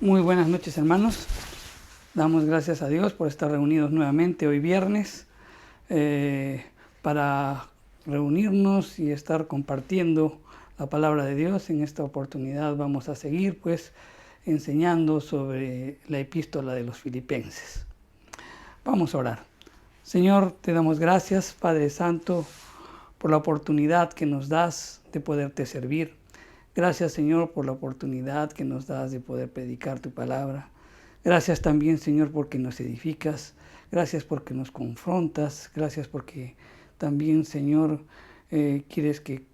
Muy buenas noches, hermanos. Damos gracias a Dios por estar reunidos nuevamente hoy viernes para reunirnos y estar compartiendo la palabra de Dios. En esta oportunidad vamos a seguir enseñando sobre la epístola de los Filipenses. Vamos a orar. Señor, te damos gracias, Padre Santo, por la oportunidad que nos das de poderte servir. Gracias, Señor, por la oportunidad que nos das de poder predicar tu palabra. Gracias también, Señor, porque nos edificas. Gracias porque nos confrontas. Gracias porque también, Señor, quieres que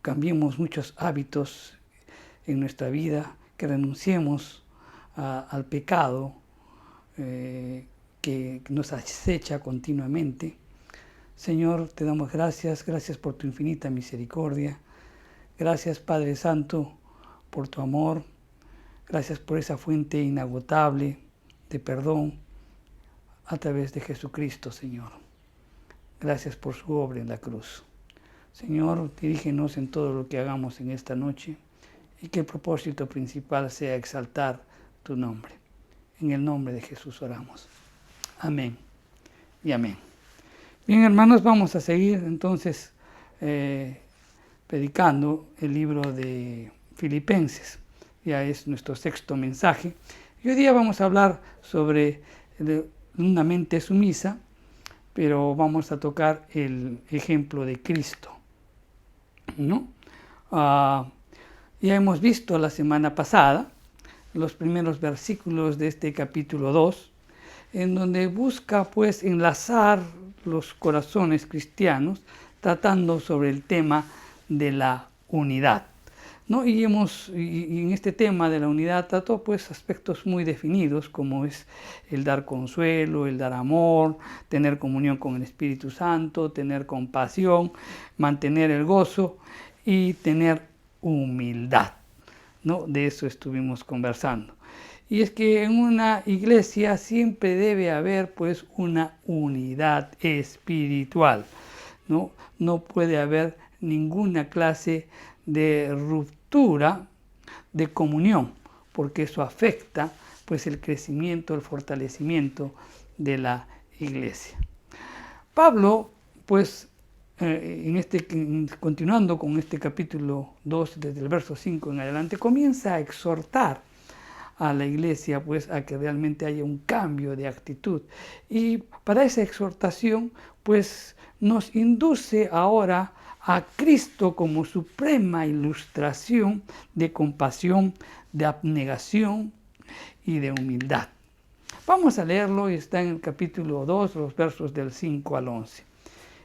cambiemos muchos hábitos en nuestra vida, que renunciemos al pecado que nos acecha continuamente. Señor, te damos gracias por tu infinita misericordia. Gracias, Padre Santo, por tu amor. Gracias por esa fuente inagotable de perdón a través de Jesucristo, Señor. Gracias por su obra en la cruz. Señor, dirígenos en todo lo que hagamos en esta noche y que el propósito principal sea exaltar tu nombre. En el nombre de Jesús oramos. Amén y amén. Bien, hermanos, vamos a seguir entonces predicando el libro de Filipenses. Ya es nuestro sexto mensaje. Y hoy día vamos a hablar sobre una mente sumisa, pero vamos a tocar el ejemplo de Cristo, ¿no? Ya hemos visto la semana pasada los primeros versículos de este capítulo 2, en donde busca pues enlazar los corazones cristianos tratando sobre el tema de la unidad, ¿no? Y en este tema de la unidad trató pues aspectos muy definidos, como es el dar consuelo, el dar amor, tener comunión con el Espíritu Santo, tener compasión, mantener el gozo y tener humildad, ¿no? De eso estuvimos conversando. Y es que en una iglesia siempre debe haber pues una unidad espiritual, ¿no? No puede haber ninguna clase de ruptura de comunión, porque eso afecta pues el crecimiento, el fortalecimiento de la iglesia. Pablo, pues, continuando con este capítulo 2, desde el verso 5 en adelante, comienza a exhortar a la iglesia pues a que realmente haya un cambio de actitud. Y para esa exhortación pues nos induce ahora a Cristo como suprema ilustración de compasión, de abnegación y de humildad. Vamos a leerlo, está en el capítulo 2, los versos del 5 al 11.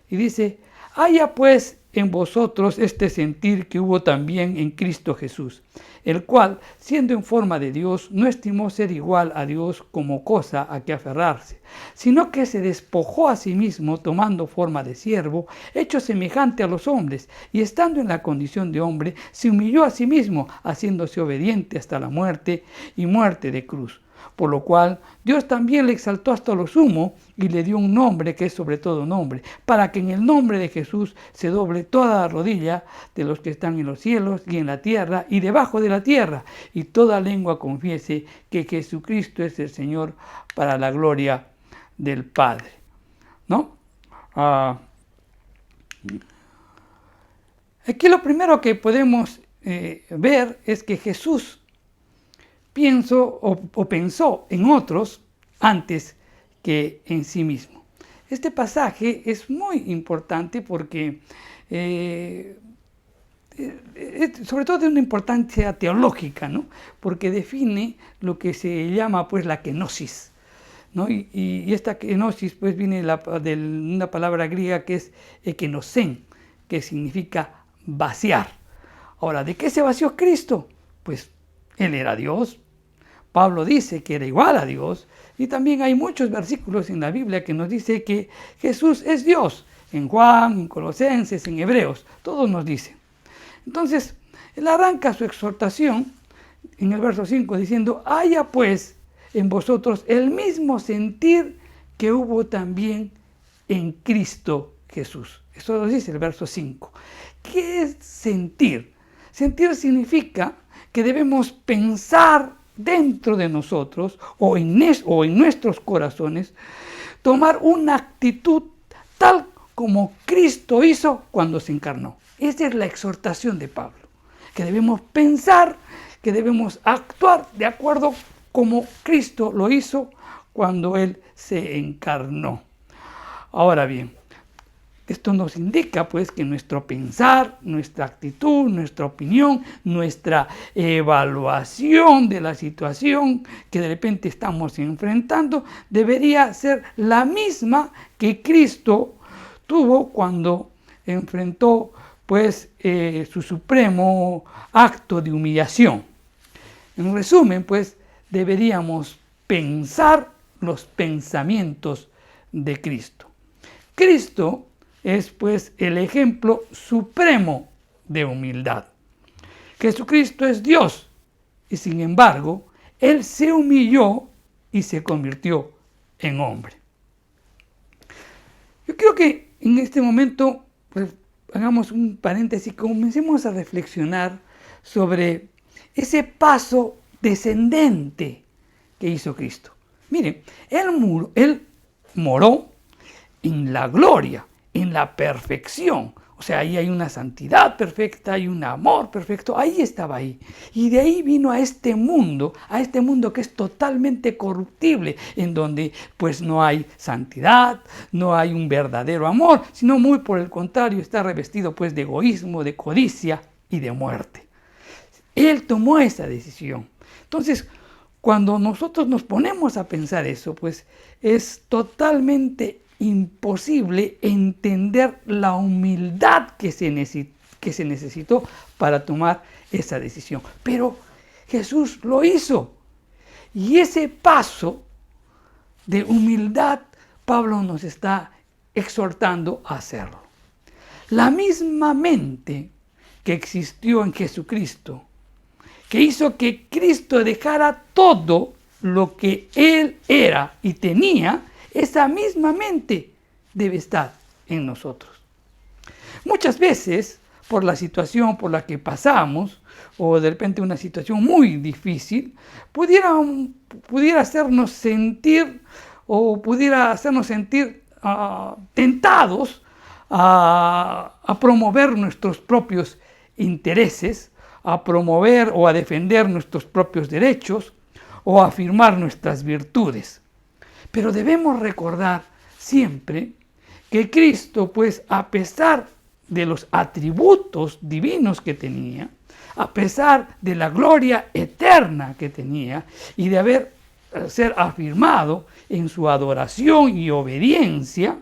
Y dice: haya pues en vosotros este sentir que hubo también en Cristo Jesús, el cual, siendo en forma de Dios, no estimó ser igual a Dios como cosa a que aferrarse, sino que se despojó a sí mismo, tomando forma de siervo, hecho semejante a los hombres, y estando en la condición de hombre, se humilló a sí mismo, haciéndose obediente hasta la muerte y muerte de cruz. Por lo cual Dios también le exaltó hasta lo sumo y le dio un nombre que es sobre todo nombre, para que en el nombre de Jesús se doble toda la rodilla de los que están en los cielos y en la tierra y debajo de la tierra, y toda lengua confiese que Jesucristo es el Señor, para la gloria del Padre, ¿no? Aquí lo primero que podemos ver es que Jesús pensó en otros antes que en sí mismo. Este pasaje es muy importante porque, sobre todo de una importancia teológica, ¿no? Porque define lo que se llama pues la kenosis, ¿no? Y esta kenosis pues viene de una palabra griega que es ekenosen, que significa vaciar. Ahora, ¿de qué se vació Cristo? Pues Él era Dios. Pablo dice que era igual a Dios, y también hay muchos versículos en la Biblia que nos dice que Jesús es Dios. En Juan, en Colosenses, en Hebreos, todos nos dicen. Entonces, él arranca su exhortación en el verso 5 diciendo: haya pues en vosotros el mismo sentir que hubo también en Cristo Jesús. Eso lo dice el verso 5. ¿Qué es sentir? Sentir significa que debemos pensar dentro de nosotros o en nuestros corazones, tomar una actitud tal como Cristo hizo cuando se encarnó. Esa es la exhortación de Pablo, que debemos pensar, que debemos actuar de acuerdo como Cristo lo hizo cuando Él se encarnó. Ahora bien, esto nos indica pues que nuestro pensar, nuestra actitud, nuestra opinión, nuestra evaluación de la situación que de repente estamos enfrentando debería ser la misma que Cristo tuvo cuando enfrentó pues su supremo acto de humillación. En resumen, pues deberíamos pensar los pensamientos de Cristo. Cristo es pues el ejemplo supremo de humildad. Jesucristo es Dios y sin embargo, Él se humilló y se convirtió en hombre. Yo creo que en este momento pues, hagamos un paréntesis y comencemos a reflexionar sobre ese paso descendente que hizo Cristo. Miren, Él moró en la gloria, en la perfección. O sea, ahí hay una santidad perfecta, hay un amor perfecto, ahí estaba ahí. Y de ahí vino a este mundo que es totalmente corruptible, en donde pues no hay santidad, no hay un verdadero amor, sino muy por el contrario, está revestido pues de egoísmo, de codicia y de muerte. Él tomó esa decisión. Entonces, cuando nosotros nos ponemos a pensar eso, pues es totalmente imposible entender la humildad que se necesitó para tomar esa decisión. Pero Jesús lo hizo. Y ese paso de humildad, Pablo nos está exhortando a hacerlo. La misma mente que existió en Jesucristo, que hizo que Cristo dejara todo lo que Él era y tenía, esa misma mente debe estar en nosotros. Muchas veces, por la situación por la que pasamos, o de repente una situación muy difícil, pudiera hacernos sentir tentados a promover nuestros propios intereses, a promover o a defender nuestros propios derechos, o a afirmar nuestras virtudes. Pero debemos recordar siempre que Cristo, pues a pesar de los atributos divinos que tenía, a pesar de la gloria eterna que tenía y de ser afirmado en su adoración y obediencia,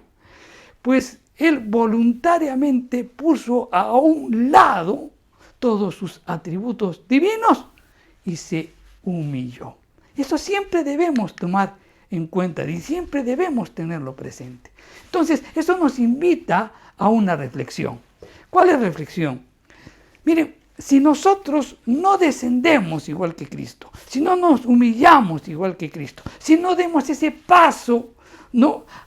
pues Él voluntariamente puso a un lado todos sus atributos divinos y se humilló. Eso siempre debemos tomar en cuenta y siempre debemos tenerlo presente. Entonces, eso nos invita a una reflexión. ¿Cuál es la reflexión? Miren, si nosotros no descendemos igual que Cristo, si no nos humillamos igual que Cristo, si no demos ese paso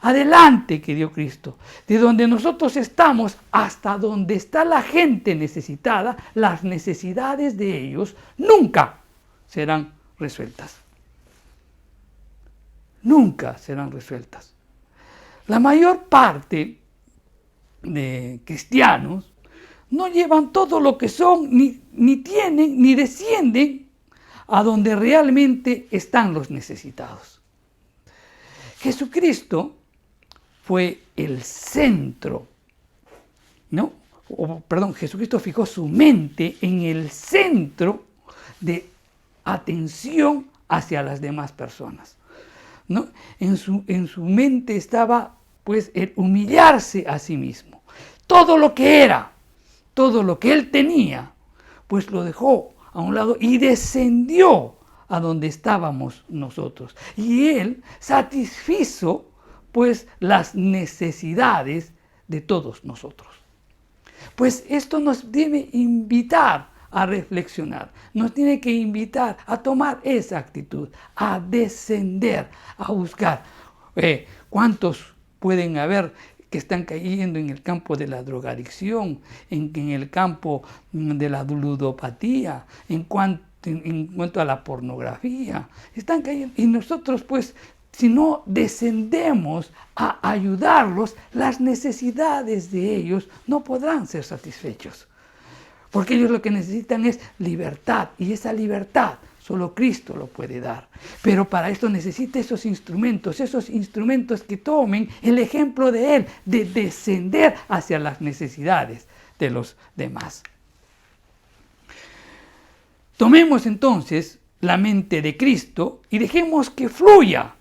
adelante que dio Cristo, de donde nosotros estamos hasta donde está la gente necesitada, las necesidades de ellos nunca serán resueltas. Nunca serán resueltas. La mayor parte de cristianos no llevan todo lo que son, ni tienen, ni descienden a donde realmente están los necesitados. Jesucristo fue el centro, Jesucristo fijó su mente en el centro de atención hacia las demás personas. ¿No? En su mente estaba pues el humillarse a sí mismo. Todo lo que era, todo lo que él tenía, pues lo dejó a un lado y descendió a donde estábamos nosotros. Y él satisfizo pues las necesidades de todos nosotros. Pues esto nos debe invitar a reflexionar, nos tiene que invitar a tomar esa actitud, a descender, a buscar. ¿Cuántos pueden haber que están cayendo en el campo de la drogadicción, en el campo de la ludopatía, en cuanto a la pornografía. Están cayendo. Y nosotros, pues, si no descendemos a ayudarlos, las necesidades de ellos no podrán ser satisfechos. Porque ellos lo que necesitan es libertad. Y esa libertad solo Cristo lo puede dar. Pero para esto necesita esos instrumentos que tomen el ejemplo de Él, de descender hacia las necesidades de los demás. Tomemos entonces la mente de Cristo y dejemos que fluya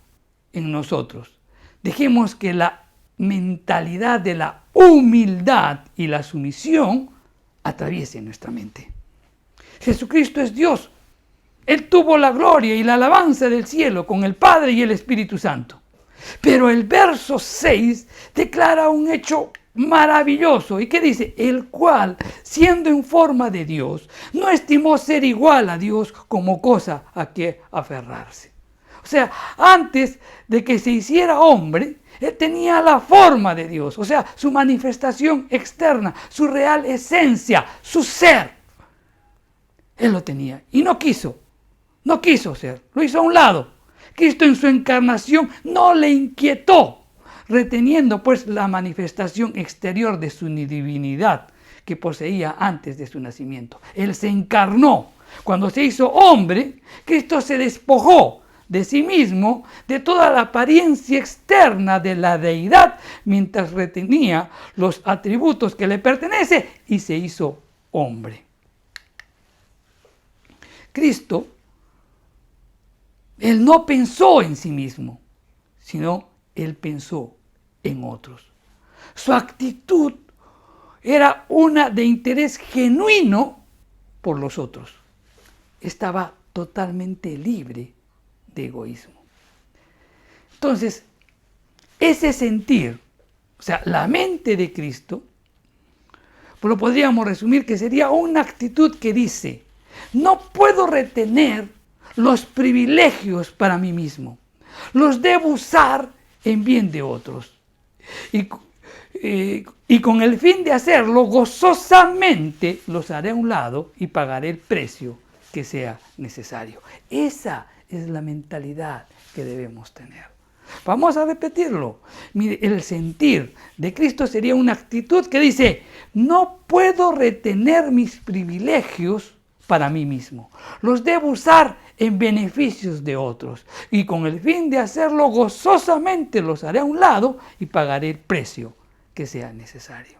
en nosotros. Dejemos que la mentalidad de la humildad y la sumisión atraviese nuestra mente. Jesucristo es Dios. Él tuvo la gloria y la alabanza del cielo con el Padre y el Espíritu Santo. Pero el verso 6 declara un hecho maravilloso. ¿Y qué dice? El cual, siendo en forma de Dios, no estimó ser igual a Dios como cosa a que aferrarse. O sea, antes de que se hiciera hombre, Él tenía la forma de Dios. O sea, su manifestación externa, su real esencia, su ser. Él lo tenía y no quiso ser, lo hizo a un lado. Cristo en su encarnación no le inquietó, reteniendo pues la manifestación exterior de su divinidad que poseía antes de su nacimiento. Él se encarnó. Cuando se hizo hombre, Cristo se despojó de sí mismo, de toda la apariencia externa de la deidad, mientras retenía los atributos que le pertenecen y se hizo hombre. Cristo, Él no pensó en sí mismo, sino Él pensó en otros. Su actitud era una de interés genuino por los otros. Estaba totalmente libre de egoísmo. Entonces, ese sentir, o sea, la mente de Cristo, pues lo podríamos resumir que sería una actitud que dice: no puedo retener los privilegios para mí mismo. Los debo usar en bien de otros. Y con el fin de hacerlo, gozosamente los haré a un lado y pagaré el precio que sea necesario. Esa es la mentalidad que debemos tener. Vamos a repetirlo. Mire, el sentir de Cristo sería una actitud que dice: no puedo retener mis privilegios para mí mismo. Los debo usar en beneficios de otros. Y con el fin de hacerlo, gozosamente los haré a un lado y pagaré el precio que sea necesario.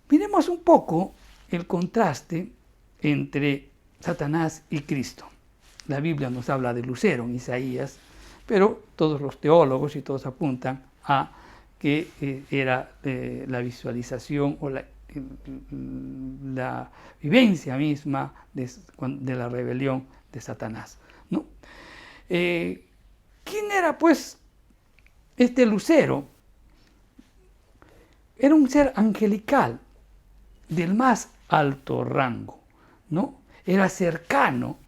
Miremos un poco el contraste entre Satanás y Cristo. La Biblia nos habla de lucero en Isaías, pero todos los teólogos y todos apuntan a que era la visualización o la vivencia misma de la rebelión de Satanás, ¿no? ¿Quién era pues este lucero? Era un ser angelical del más alto rango, ¿no? Era cercano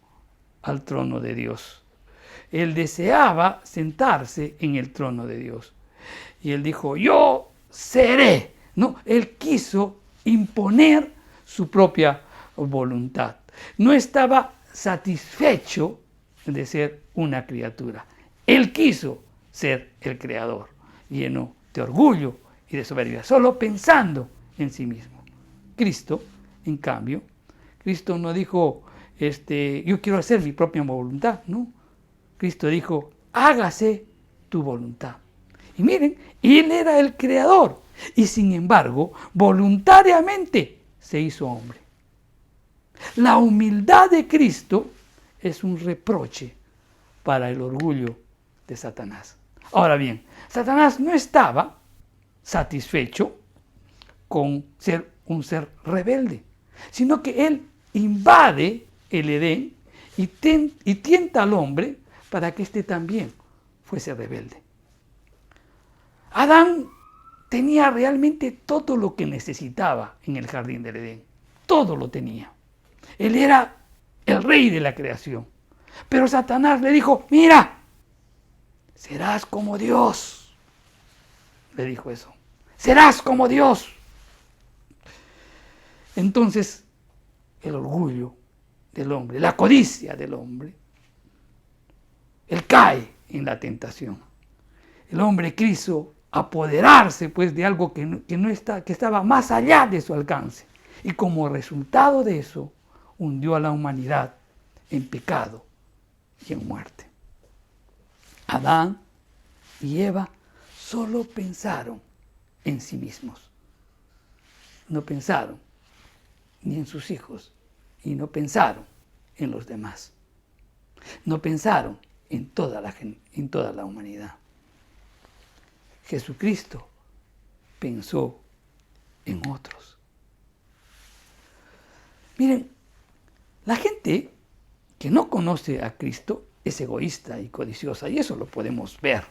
al trono de Dios. Él deseaba sentarse en el trono de Dios. Y él dijo: yo seré, ¿no? Él quiso imponer su propia voluntad. No estaba satisfecho de ser una criatura. Él quiso ser el creador, lleno de orgullo y de soberbia, solo pensando en sí mismo. Cristo, en cambio, Cristo no dijo: yo quiero hacer mi propia voluntad, ¿no? Cristo dijo: hágase tu voluntad. Y miren, Él era el creador y sin embargo, voluntariamente se hizo hombre. La humildad de Cristo es un reproche para el orgullo de Satanás. Ahora bien, Satanás no estaba satisfecho con ser un ser rebelde, sino que él invade el Edén y tienta al hombre para que éste también fuese rebelde. Adán tenía realmente todo lo que necesitaba en el jardín del Edén. Todo lo tenía. Él era el rey de la creación. Pero Satanás le dijo: mira, serás como Dios. Le dijo eso. Serás como Dios. Entonces, el orgullo del hombre, la codicia del hombre. Él cae en la tentación. El hombre quiso apoderarse pues de algo que estaba más allá de su alcance. Y como resultado de eso, hundió a la humanidad en pecado y en muerte. Adán y Eva solo pensaron en sí mismos. No pensaron ni en sus hijos y no pensaron en los demás. No pensaron en toda la humanidad. Jesucristo pensó en otros. Miren, la gente que no conoce a Cristo es egoísta y codiciosa, y eso lo podemos ver,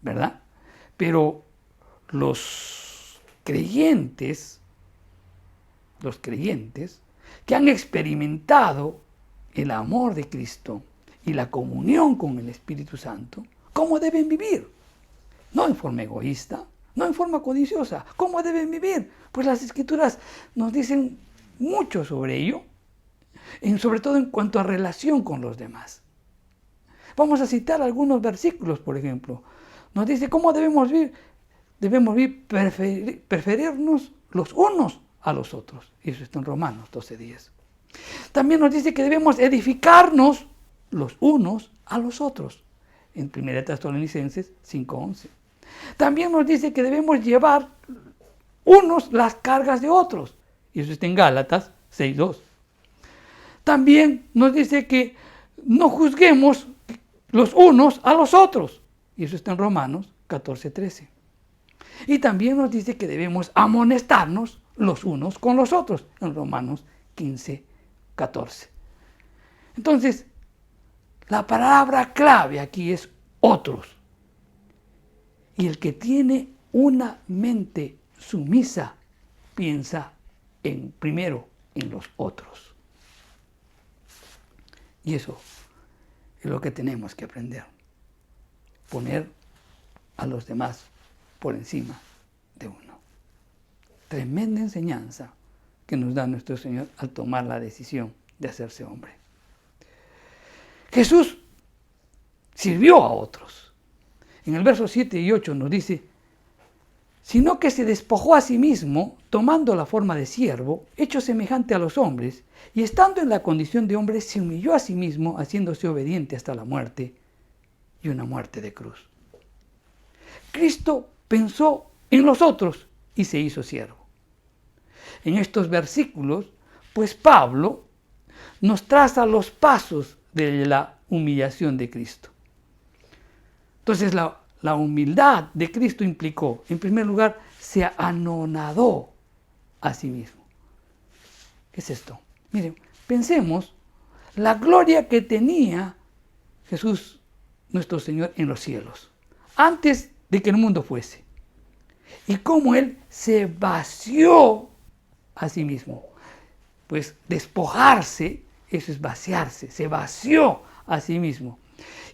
¿verdad? Pero los creyentes que han experimentado el amor de Cristo y la comunión con el Espíritu Santo, ¿cómo deben vivir? No en forma egoísta, no en forma codiciosa. ¿Cómo deben vivir? Pues las Escrituras nos dicen mucho sobre ello, sobre todo en cuanto a relación con los demás. Vamos a citar algunos versículos, por ejemplo. Nos dice cómo debemos vivir. Debemos vivir, preferirnos los unos a los otros. Eso está en Romanos 12:10. También nos dice que debemos edificarnos los unos a los otros. En 1 Tesalonicenses 5:11. También nos dice que debemos llevar unos las cargas de otros. Y eso está en Gálatas 6:2. También nos dice que no juzguemos los unos a los otros. Y eso está en Romanos 14:13. Y también nos dice que debemos amonestarnos los unos con los otros. En Romanos 15:14. Entonces, la palabra clave aquí es otros. Y el que tiene una mente sumisa piensa primero en los otros. Y eso es lo que tenemos que aprender. Poner a los demás por encima de uno. Tremenda enseñanza que nos da nuestro Señor al tomar la decisión de hacerse hombre. Jesús sirvió a otros. En el verso 7 y 8 nos dice, sino que se despojó a sí mismo, tomando la forma de siervo, hecho semejante a los hombres, y estando en la condición de hombre, se humilló a sí mismo, haciéndose obediente hasta la muerte, y una muerte de cruz. Cristo pensó en los otros y se hizo siervo. En estos versículos, pues Pablo nos traza los pasos de la humillación de Cristo. Entonces la humildad de Cristo implicó, en primer lugar, se anonadó a sí mismo. ¿Qué es esto? Miren, pensemos la gloria que tenía Jesús, nuestro Señor, en los cielos, antes de que el mundo fuese. Y cómo Él se vació a sí mismo. Pues despojarse, eso es vaciarse, se vació a sí mismo.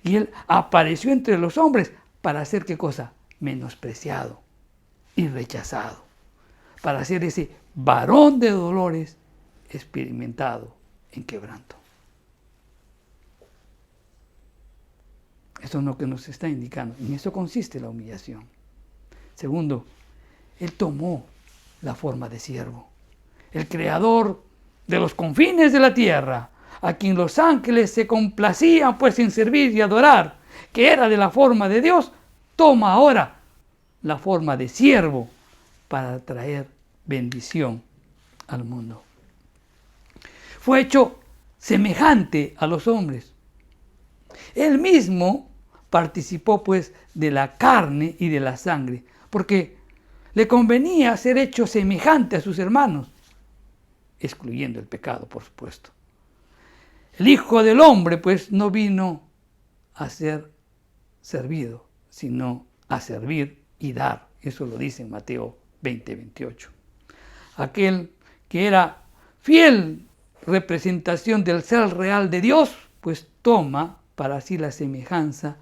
Y Él apareció entre los hombres para hacer ¿qué cosa? Menospreciado y rechazado. Para ser ese varón de dolores experimentado en quebranto. Eso es lo que nos está indicando. En eso consiste la humillación. Segundo, Él tomó la forma de siervo. El creador de los confines de la tierra, a quien los ángeles se complacían pues en servir y adorar, que era de la forma de Dios, toma ahora la forma de siervo para traer bendición al mundo. Fue hecho semejante a los hombres. Él mismo participó pues de la carne y de la sangre, porque le convenía ser hecho semejante a sus hermanos, excluyendo el pecado, por supuesto. El Hijo del Hombre, pues, no vino a ser servido, sino a servir y dar. Eso lo dice en Mateo 20:28. Aquel que era fiel representación del ser real de Dios, pues toma para sí la semejanza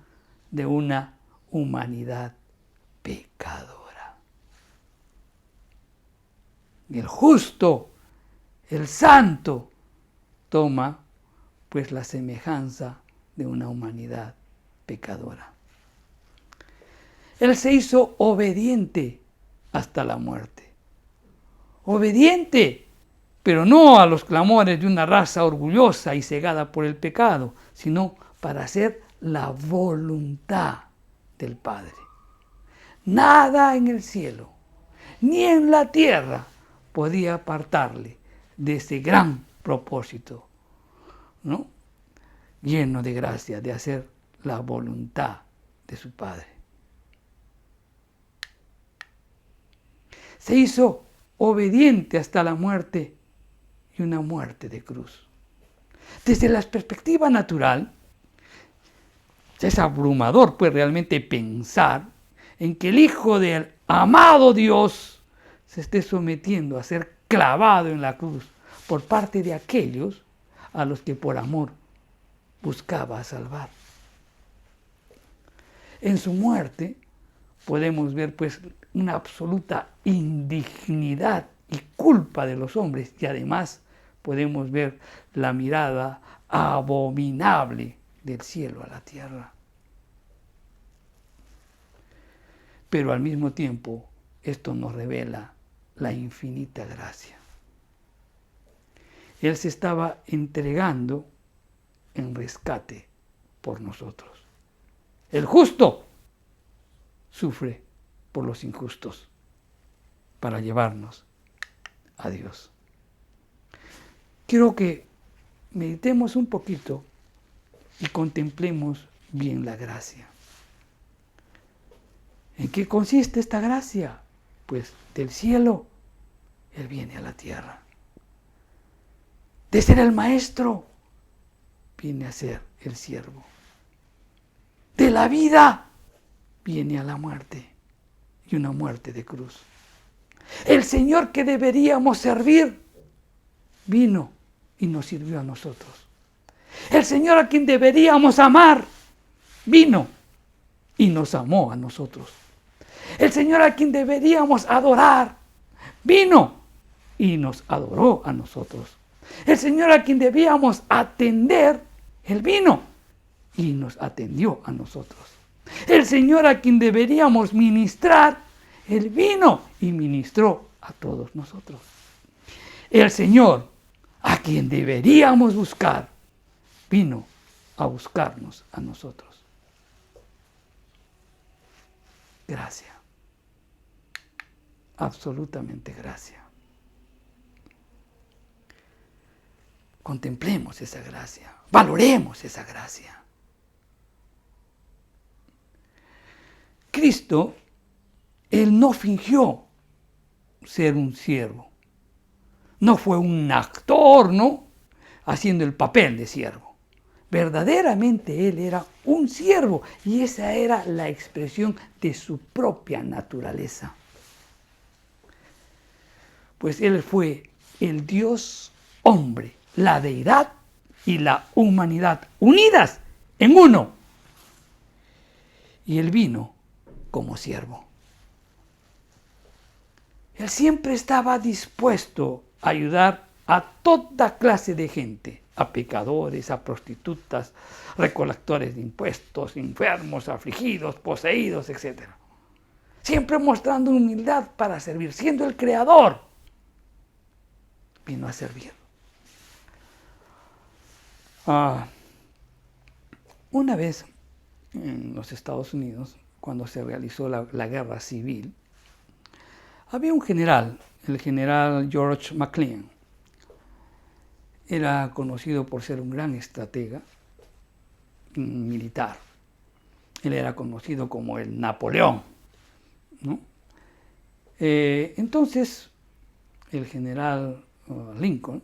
de una humanidad pecadora. El justo, el santo, toma pues la semejanza de una humanidad pecadora. Él se hizo obediente hasta la muerte. Obediente, pero no a los clamores de una raza orgullosa y cegada por el pecado, sino para hacer la voluntad del Padre. Nada en el cielo, ni en la tierra, podía apartarle de ese gran propósito, ¿no?, lleno de gracia, de hacer la voluntad de su Padre. Se hizo obediente hasta la muerte, y una muerte de cruz. Desde la perspectiva natural, es abrumador pues realmente pensar en que el Hijo del amado Dios se esté sometiendo a ser clavado en la cruz por parte de aquellos a los que por amor buscaba salvar. En su muerte podemos ver pues una absoluta indignidad y culpa de los hombres, y además podemos ver la mirada abominable del cielo a la tierra. Pero al mismo tiempo esto nos revela la infinita gracia. Él se estaba entregando en rescate por nosotros. El justo sufre por los injustos para llevarnos a Dios. Quiero que meditemos un poquito y contemplemos bien la gracia. ¿En qué consiste esta gracia? Pues del cielo Él viene a la tierra. De ser el maestro viene a ser el siervo. De la vida viene a la muerte, y una muerte de cruz. El Señor que deberíamos servir vino y nos sirvió a nosotros. El Señor a quien deberíamos amar vino y nos amó a nosotros. El Señor a quien deberíamos adorar vino y nos adoró a nosotros. El Señor a quien debíamos atender, Él vino y nos atendió a nosotros. El Señor a quien deberíamos ministrar, Él vino y ministró a todos nosotros. El Señor a quien deberíamos buscar, vino a buscarnos a nosotros. Gracia. Absolutamente gracia. Contemplemos esa gracia. Valoremos esa gracia. Cristo, Él no fingió ser un siervo. No fue un actor, ¿no?, haciendo el papel de siervo. Verdaderamente Él era un siervo, y esa era la expresión de su propia naturaleza. Pues Él fue el Dios hombre, la deidad y la humanidad unidas en uno. Y Él vino como siervo. Él siempre estaba dispuesto a ayudar a toda clase de gente, a pecadores, a prostitutas, recolectores de impuestos, enfermos, afligidos, poseídos, etc. Siempre mostrando humildad para servir, siendo el creador, vino a servir. Una vez en los Estados Unidos, cuando se realizó la guerra civil, había un general, el general George McClellan. Era conocido por ser un gran estratega militar. Él era conocido como el Napoleón, ¿no? Entonces, el general Lincoln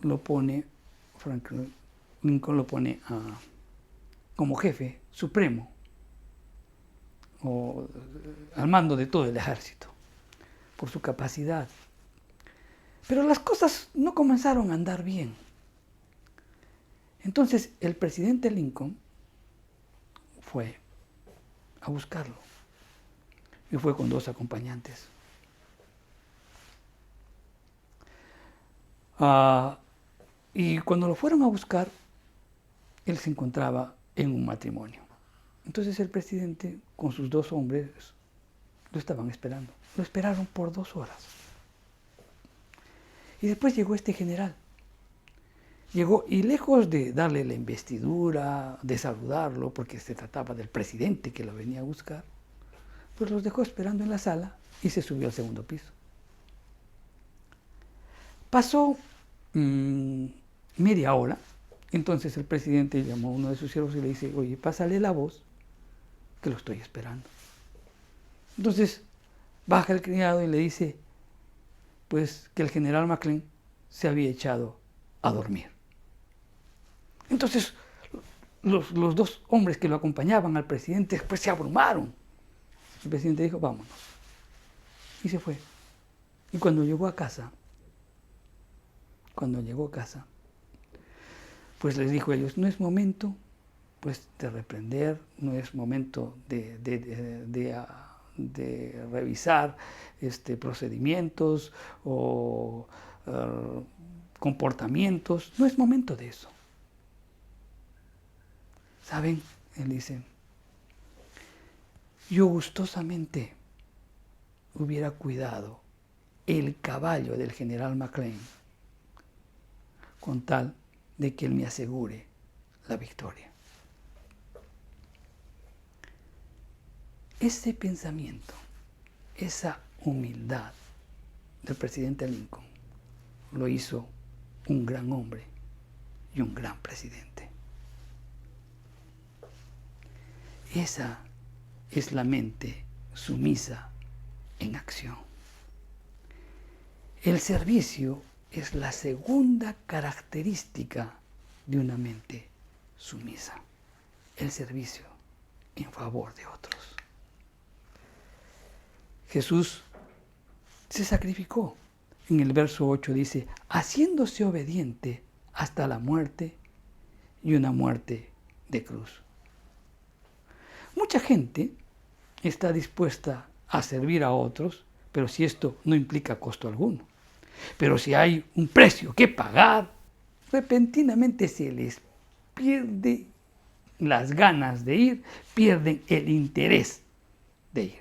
lo pone, Franklin Lincoln lo pone como jefe supremo, o al mando de todo el ejército, por su capacidad. Pero las cosas no comenzaron a andar bien. Entonces el presidente Lincoln fue a buscarlo, y fue con 2 Y cuando lo fueron a buscar, él se encontraba en un matrimonio. Entonces el presidente con sus 2 hombres lo estaban esperando. Lo esperaron por 2 horas. Y después llegó este general. Llegó y lejos de darle la investidura, de saludarlo, porque se trataba del presidente que lo venía a buscar, pues los dejó esperando en la sala y se subió al 2.º piso. Pasó media hora, entonces el presidente llamó a uno de sus siervos y le dice, oye, pásale la voz, que lo estoy esperando. Entonces baja el criado y le dice, pues que el general McLean se había echado a dormir. Entonces los 2 hombres que lo acompañaban al presidente después se abrumaron. El presidente dijo, vámonos. Y se fue. Y cuando llegó a casa, pues les dijo a ellos, no es momento pues de reprender, no es momento de revisar procedimientos o comportamientos, no es momento de eso. ¿Saben? Él dice, yo gustosamente hubiera cuidado el caballo del general McLean con tal de que él me asegure la victoria. Ese pensamiento, esa humildad del presidente Lincoln lo hizo un gran hombre y un gran presidente. Esa es la mente sumisa en acción. El servicio es la segunda característica de una mente sumisa. El servicio en favor de otros. Jesús se sacrificó. En el verso 8 dice, haciéndose obediente hasta la muerte y una muerte de cruz. Mucha gente está dispuesta a servir a otros, pero si esto no implica costo alguno. Pero si hay un precio que pagar, repentinamente se les pierde las ganas de ir, pierden el interés de ir.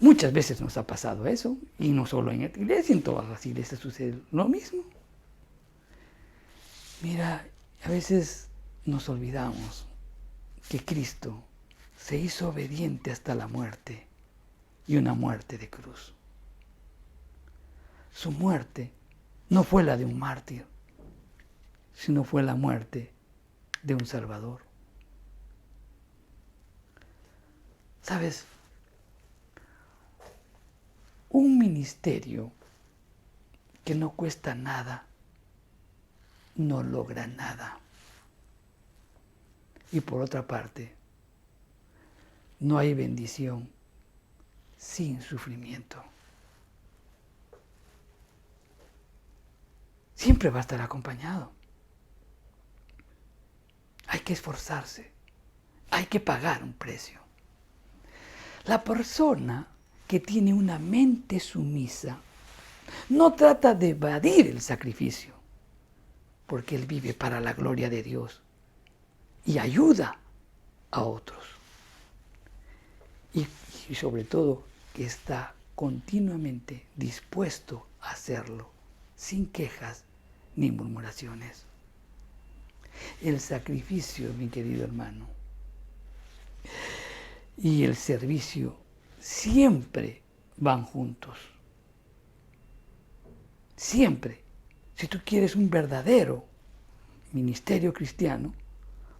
Muchas veces nos ha pasado eso, y no solo en esta iglesia, en todas las iglesias sucede lo mismo. Mira, a veces nos olvidamos que Cristo se hizo obediente hasta la muerte, y una muerte de cruz. Su muerte no fue la de un mártir, sino fue la muerte de un Salvador. ¿Sabes? Un ministerio que no cuesta nada, no logra nada. Y por otra parte, no hay bendición sin sufrimiento. Siempre va a estar acompañado. Hay que esforzarse, hay que pagar un precio. La persona que tiene una mente sumisa no trata de evadir el sacrificio, porque él vive para la gloria de Dios y ayuda a otros. Y sobre todo que está continuamente dispuesto a hacerlo, sin quejas ni murmuraciones. El sacrificio, mi querido hermano, y el servicio siempre van juntos. Siempre. Si tú quieres un verdadero ministerio cristiano,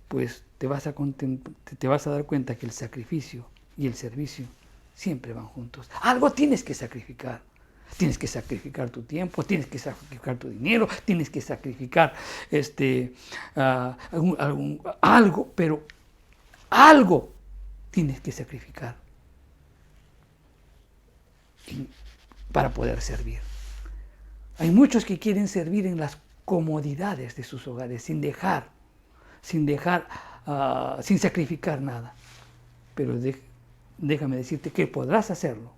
pues te vas a dar cuenta que el sacrificio y el servicio siempre van juntos. Algo tienes que sacrificar. Tienes que sacrificar tu tiempo, tienes que sacrificar tu dinero, tienes que sacrificar algo, pero algo tienes que sacrificar para poder servir. Hay muchos que quieren servir en las comodidades de sus hogares, sin sacrificar nada. Pero déjame decirte que podrás hacerlo,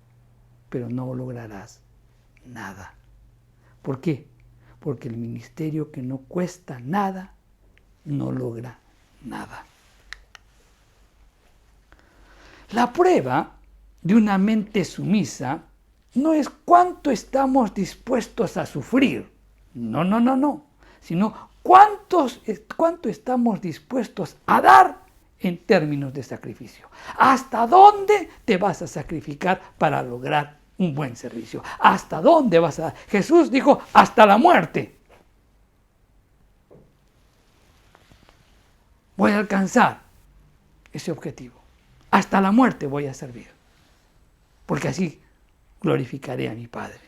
pero no lograrás nada. ¿Por qué? porque el ministerio que no cuesta nada, no logra nada. La prueba de una mente sumisa no es cuánto estamos dispuestos a sufrir, no, sino cuánto estamos dispuestos a dar en términos de sacrificio. ¿Hasta dónde te vas a sacrificar para lograr un buen servicio? ¿Hasta dónde vas a dar? Jesús dijo, hasta la muerte. Voy a alcanzar ese objetivo. Hasta la muerte voy a servir. Porque así glorificaré a mi Padre.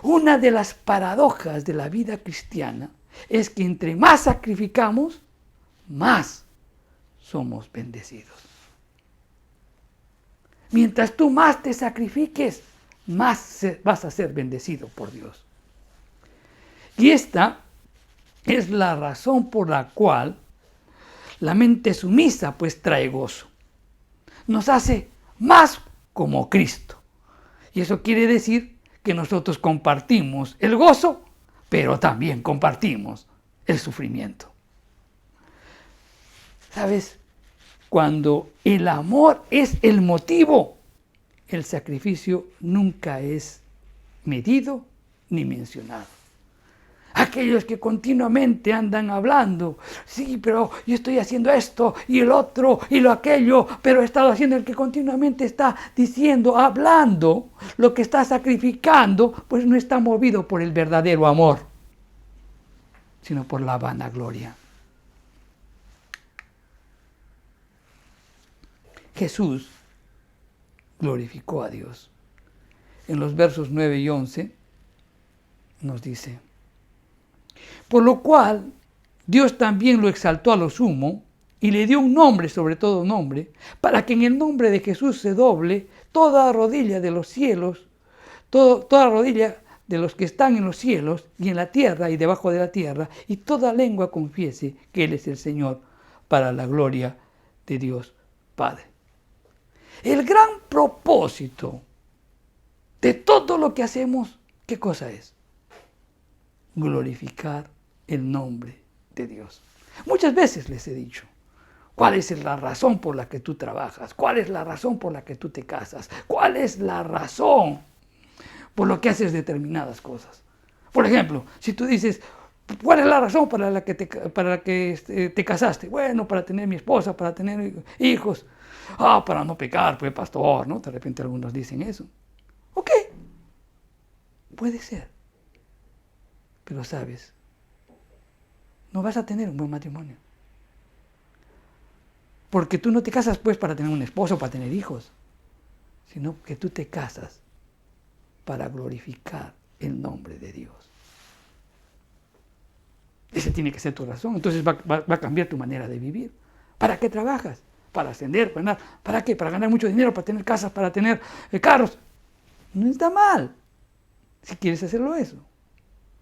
Una de las paradojas de la vida cristiana es que entre más sacrificamos, más somos bendecidos. Mientras tú más te sacrifiques, más vas a ser bendecido por Dios. Y esta es la razón por la cual la mente sumisa pues trae gozo. Nos hace más como Cristo. Y eso quiere decir que nosotros compartimos el gozo, pero también compartimos el sufrimiento. ¿Sabes? Cuando el amor es el motivo, el sacrificio nunca es medido ni mencionado. Aquellos que continuamente andan hablando, sí, pero yo estoy haciendo esto y el otro y lo aquello, pero he estado haciendo, el que continuamente está diciendo, hablando, lo que está sacrificando, pues no está movido por el verdadero amor, sino por la vanagloria. Jesús glorificó a Dios. En los versos 9 y 11 nos dice: por lo cual Dios también lo exaltó a lo sumo y le dio un nombre sobre todo nombre, para que en el nombre de Jesús se doble toda rodilla de los cielos, toda rodilla de los que están en los cielos y en la tierra y debajo de la tierra, y toda lengua confiese que Él es el Señor, para la gloria de Dios Padre. El gran propósito de todo lo que hacemos, ¿qué cosa es? Glorificar el nombre de Dios. Muchas veces les he dicho, ¿cuál es la razón por la que tú trabajas? ¿Cuál es la razón por la que tú te casas? ¿Cuál es la razón por la que haces determinadas cosas? Por ejemplo, si tú dices, ¿cuál es la razón para la que te casaste? Bueno, para tener mi esposa, para tener hijos. Para no pecar, pues pastor, ¿no? De repente algunos dicen eso. Ok, puede ser. Pero sabes, no vas a tener un buen matrimonio. Porque tú no te casas pues para tener un esposo, para tener hijos, sino que tú te casas para glorificar el nombre de Dios. Esa tiene que ser tu razón. Entonces va a cambiar tu manera de vivir. ¿Para qué trabajas? Para ascender, para ganar. ¿Para qué? Para ganar mucho dinero, para tener casas, para tener carros. No está mal si quieres hacerlo eso.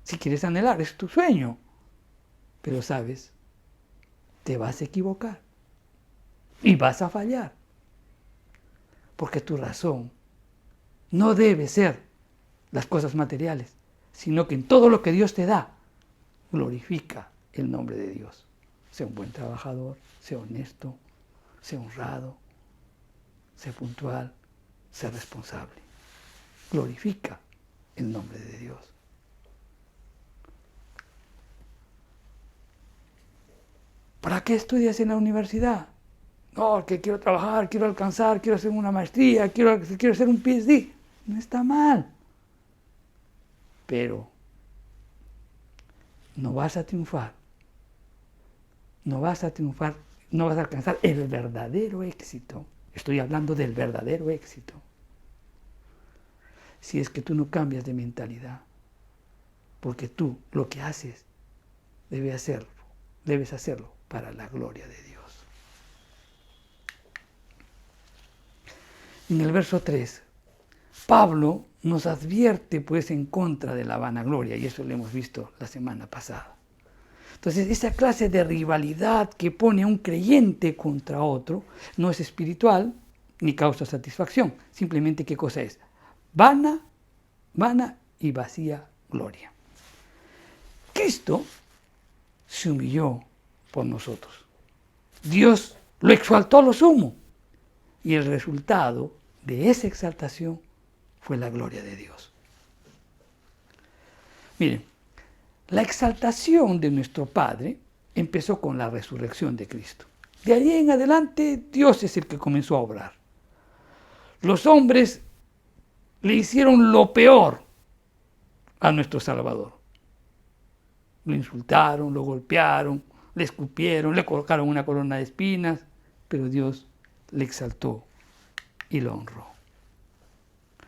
Si quieres anhelar, es tu sueño. Pero sabes, te vas a equivocar y vas a fallar. Porque tu razón no debe ser las cosas materiales, sino que en todo lo que Dios te da, glorifica el nombre de Dios. Sea un buen trabajador, sea honesto, sea honrado, sea puntual, sea responsable. Glorifica el nombre de Dios. ¿Para qué estudias en la universidad? No, que quiero trabajar, quiero alcanzar, quiero hacer una maestría, quiero hacer un PhD. No está mal. Pero no vas a triunfar. No vas a alcanzar el verdadero éxito. Estoy hablando del verdadero éxito. Si es que tú no cambias de mentalidad. Porque tú lo que haces, debes hacerlo para la gloria de Dios. En el verso 3, Pablo nos advierte pues en contra de la vanagloria, y eso lo hemos visto la semana pasada. Entonces, esa clase de rivalidad que pone a un creyente contra otro no es espiritual ni causa satisfacción. Simplemente, ¿qué cosa es? Vana y vacía gloria. Cristo se humilló por nosotros. Dios lo exaltó a lo sumo. Y el resultado de esa exaltación fue la gloria de Dios. Miren, la exaltación de nuestro Padre empezó con la resurrección de Cristo. De allí en adelante, Dios es el que comenzó a obrar. Los hombres le hicieron lo peor a nuestro Salvador. Lo insultaron, lo golpearon, le escupieron, le colocaron una corona de espinas, pero Dios le exaltó y lo honró.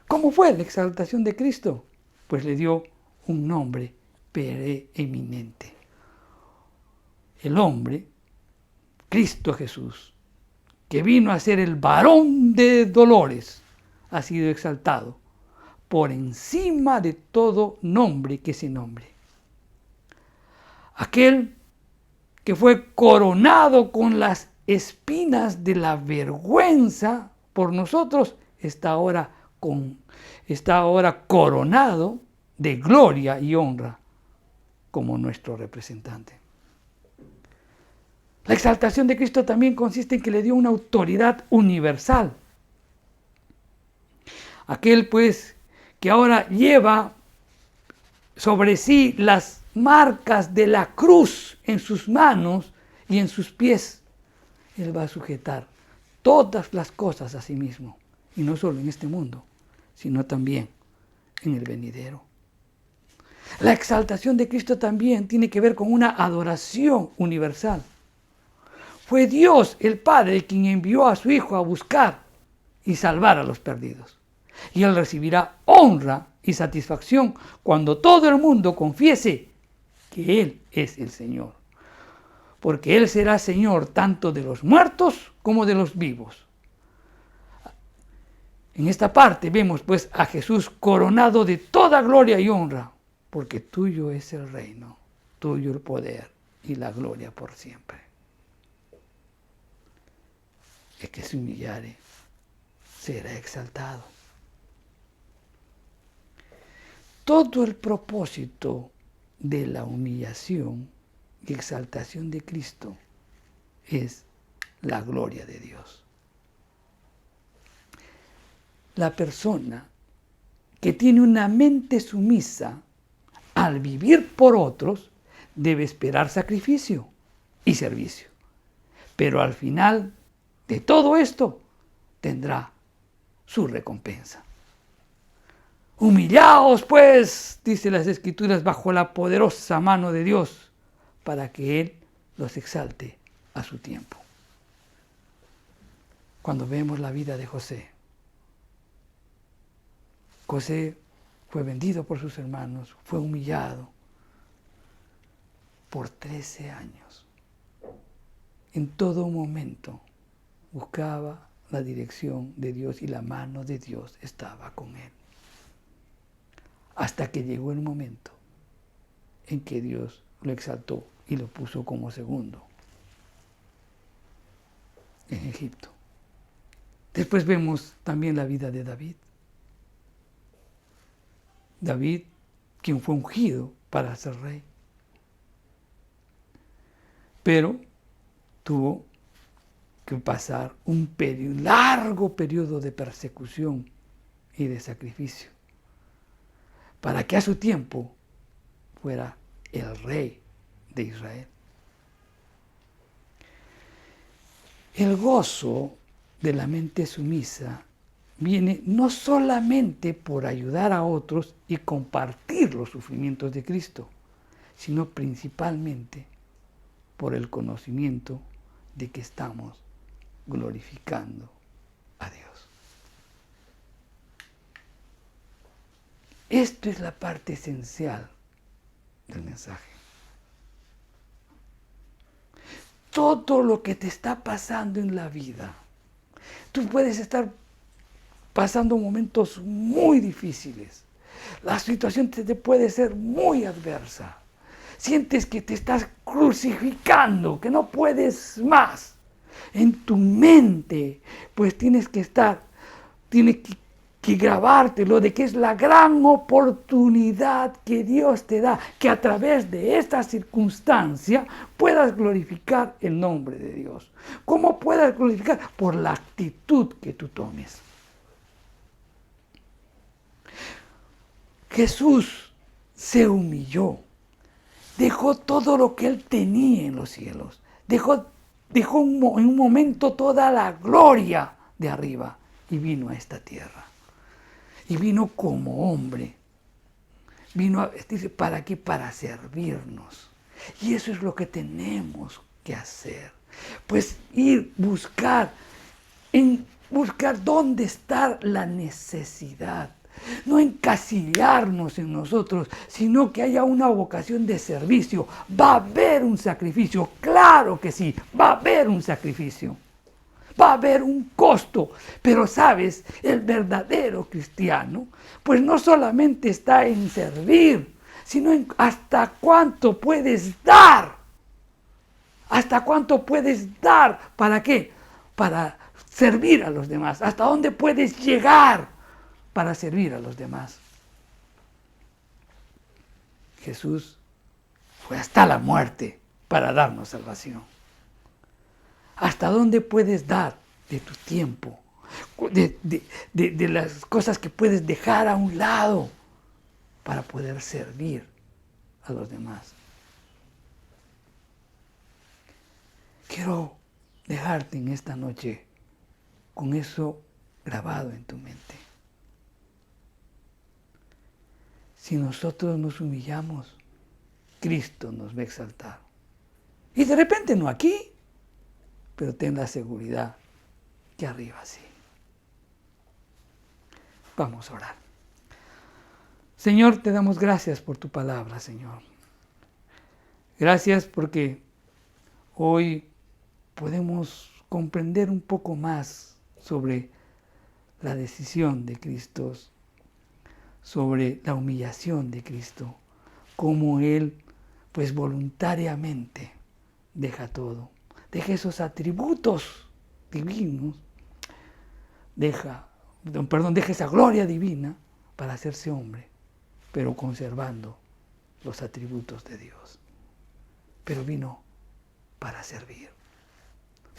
¿Cómo fue la exaltación de Cristo? Pues le dio un nombre preeminente. El hombre, Cristo Jesús, que vino a ser el varón de dolores, ha sido exaltado por encima de todo nombre que se nombre. Aquel que fue coronado con las espinas de la vergüenza por nosotros, está ahora coronado de gloria y honra como nuestro representante. La exaltación de Cristo también consiste en que le dio una autoridad universal. Aquel pues que ahora lleva sobre sí las marcas de la cruz en sus manos y en sus pies, Él va a sujetar todas las cosas a sí mismo, y no solo en este mundo, sino también en el venidero. La exaltación de Cristo también tiene que ver con una adoración universal. Fue Dios, el Padre, quien envió a su Hijo a buscar y salvar a los perdidos. Y Él recibirá honra y satisfacción cuando todo el mundo confiese que Él es el Señor. Porque Él será Señor tanto de los muertos como de los vivos. En esta parte vemos pues a Jesús coronado de toda gloria y honra, porque tuyo es el reino, tuyo el poder y la gloria por siempre. El que se humillare será exaltado. Todo el propósito de la humillación y exaltación de Cristo es la gloria de Dios. La persona que tiene una mente sumisa al vivir por otros debe esperar sacrificio y servicio. Pero al final de todo esto tendrá su recompensa. Humillaos, pues, dice las Escrituras, bajo la poderosa mano de Dios, para que Él los exalte a su tiempo. Cuando vemos la vida de José, José fue vendido por sus hermanos, fue humillado por 13 años. En todo momento buscaba la dirección de Dios y la mano de Dios estaba con él. Hasta que llegó el momento en que Dios lo exaltó y lo puso como segundo en Egipto. Después vemos también la vida de David. David, quien fue ungido para ser rey, pero tuvo que pasar un largo periodo de persecución y de sacrificio para que a su tiempo fuera el rey de Israel. El gozo de la mente sumisa viene no solamente por ayudar a otros y compartir los sufrimientos de Cristo, sino principalmente por el conocimiento de que estamos glorificando a Dios. Esto es la parte esencial del mensaje. Todo lo que te está pasando en la vida, tú puedes estar pasando momentos muy difíciles. La situación te puede ser muy adversa. Sientes que te estás crucificando, que no puedes más. En tu mente, pues tienes que que grabártelo, de que es la gran oportunidad que Dios te da, que a través de esta circunstancia puedas glorificar el nombre de Dios. ¿Cómo puedas glorificar? Por la actitud que tú tomes. Jesús se humilló, dejó todo lo que él tenía en los cielos, dejó en un momento toda la gloria de arriba y vino a esta tierra. Y vino como hombre. Vino a vestirse ¿para qué? Para servirnos. Y eso es lo que tenemos que hacer. Pues buscar dónde está la necesidad. No encasillarnos en nosotros, sino que haya una vocación de servicio. Va a haber un sacrificio, claro que sí, va a haber un sacrificio. Va a haber un costo, pero sabes, el verdadero cristiano, pues no solamente está en servir, sino en hasta cuánto puedes dar. ¿Hasta cuánto puedes dar? ¿Para qué? Para servir a los demás. ¿Hasta dónde puedes llegar para servir a los demás? Jesús fue hasta la muerte para darnos salvación. ¿Hasta dónde puedes dar de tu tiempo? De las cosas que puedes dejar a un lado para poder servir a los demás. Quiero dejarte en esta noche con eso grabado en tu mente. Si nosotros nos humillamos, Cristo nos va a exaltar. Y de repente no aquí, pero ten la seguridad que arriba sí. Vamos a orar. Señor, te damos gracias por tu palabra, Señor. Gracias porque hoy podemos comprender un poco más sobre la decisión de Cristo, sobre la humillación de Cristo, cómo Él, pues voluntariamente, deja todo. Deja esos atributos divinos, deja esa gloria divina para hacerse hombre, pero conservando los atributos de Dios. Pero vino para servir,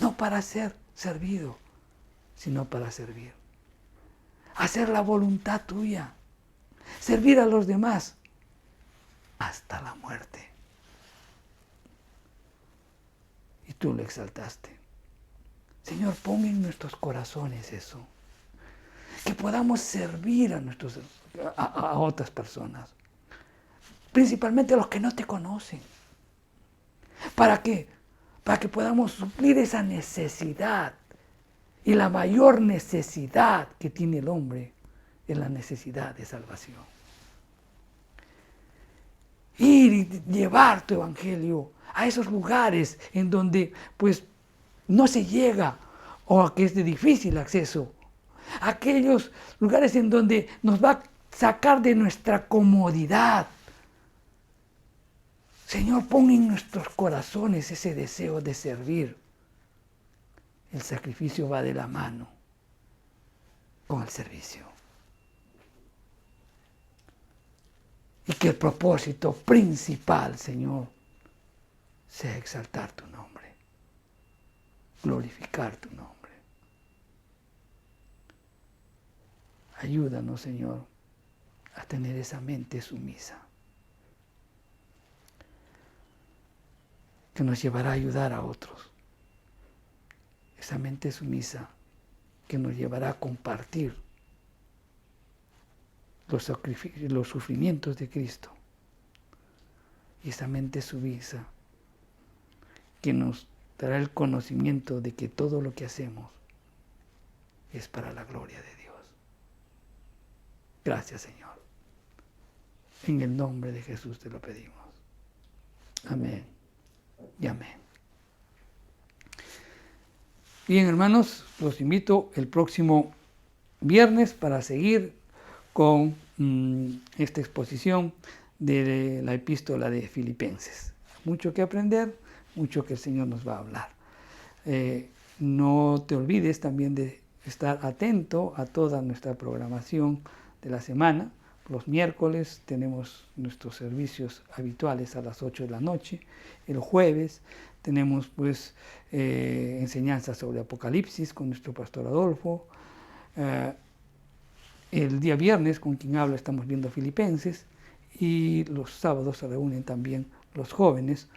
no para ser servido, sino para servir. Hacer la voluntad tuya, servir a los demás hasta la muerte. Y tú lo exaltaste. Señor, pon en nuestros corazones eso. Que podamos servir a otras personas. Principalmente a los que no te conocen. ¿Para qué? Para que podamos suplir esa necesidad. Y la mayor necesidad que tiene el hombre es la necesidad de salvación. Ir y llevar tu evangelio a esos lugares en donde pues no se llega o a que es de difícil acceso. Aquellos lugares en donde nos va a sacar de nuestra comodidad. Señor, pon en nuestros corazones ese deseo de servir. El sacrificio va de la mano con el servicio. Y que el propósito principal, Señor, sea exaltar tu nombre, glorificar tu nombre. Ayúdanos, Señor, a tener esa mente sumisa, que nos llevará a ayudar a otros. Esa mente sumisa que nos llevará a compartir los sufrimientos de Cristo. Y esa mente sumisa que nos dará el conocimiento de que todo lo que hacemos es para la gloria de Dios. Gracias, Señor. En el nombre de Jesús te lo pedimos. Amén y amén. Bien, hermanos, los invito el próximo viernes para seguir con esta exposición de la epístola de Filipenses. Mucho que aprender, mucho que el Señor nos va a hablar. No te olvides también de estar atento a toda nuestra programación de la semana. Los miércoles tenemos nuestros servicios habituales a las 8 de la noche. El jueves tenemos pues enseñanzas sobre Apocalipsis con nuestro pastor Adolfo. El día viernes, con quien habla, estamos viendo Filipenses. Y los sábados se reúnen también los jóvenes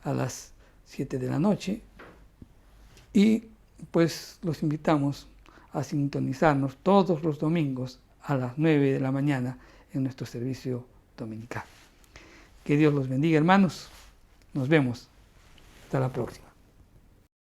a las 7 de la noche. Y pues los invitamos a sintonizarnos todos los domingos a las 9 de la mañana en nuestro servicio dominical. Que Dios los bendiga, hermanos. Nos vemos. Hasta la próxima.